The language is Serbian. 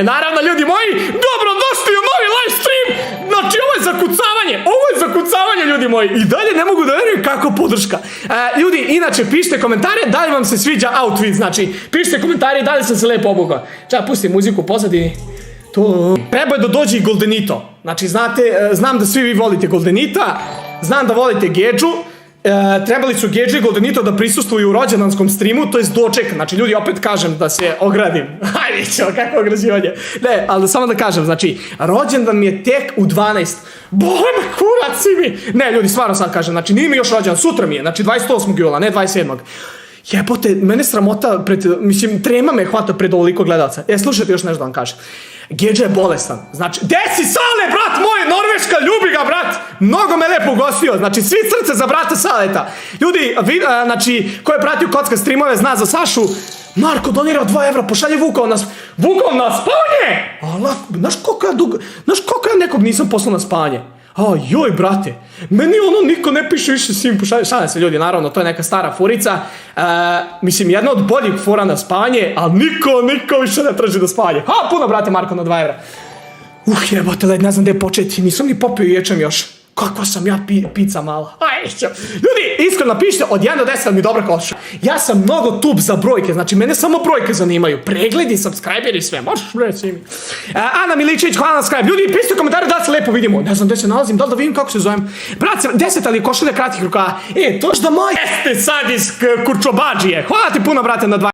Naravno, ljudi moji, dobrodošli u novi live stream. Znači, ovo je zakucavanje, ljudi moji. I dalje ne mogu da verujem kako podrška. Ljudi, inače, pišite komentare da li vam se sviđa outfit. Znači, pišite komentare da li sam se lepo obukao. Čak, pustim muziku u pozadini. Treba je da dođe i Goldenito. Znači, znate, znam da svi vi volite Goldenita. Znam da volite Gedžu. Trebali su Gedža i Goldenito da prisustvuju u rođendanskom streamu, to je doček. Znači, ljudi, opet kažem da se ogradim. Hajde, ćemo, kako ograđivanje. Ne, ali samo da kažem, znači, rođendan mi je tek u 12. Bole me, kurac si mi. Ne, ljudi, stvarno sad kažem, znači, nije mi još rođendan, sutra mi je, znači, 28. jula, ne 27. Jebote, mene sramota, mislim, trema me hvata pred ovoliko gledalca. Slušajte još nešto da vam kažem. Gedža je bolestan. Znači, gde si Sale, brat moj, Norveška, ljubi ga, brat. Mnogo me lepo ugostio. Znači, svi srce za brata Saleta. Ljudi, znači, ko je pratio kocka streamove zna za Sašu. Marko donirao 2 evra, pošalje Vukov na spanje. Znaš koliko ja nekog nisam poslao na spanje? Joj, brate, meni ono niko ne piše više svim pošalje. Šalim se, ljudi, naravno, to je neka stara furica. Mislim, jedna od boljih fora na spanje, ali niko više ne traži da spanje. Puno, brate, Marko, na 2 evra. Jebote, ne znam gde početi, nisam ni popio ječem još. Kakva sam ja pizza mala. Ljudi, iskreno pišite od 1 do 10 mi dobro koša. Ja sam mnogo tup za brojke, znači mene samo brojke zanimaju. Pregledi, subscriberi i sve, možeš reći mi. Ana Miličević, hvala na subscribe. Ljudi, pišite komentare da se lepo vidimo. Ne znam gde se nalazim, da li da vidim kako se zovem. Brat, 10 ali košulja kratkih rukava. To što da moj jeste sad iz Kurčobadžije. Hvala ti puno, brate, na 2.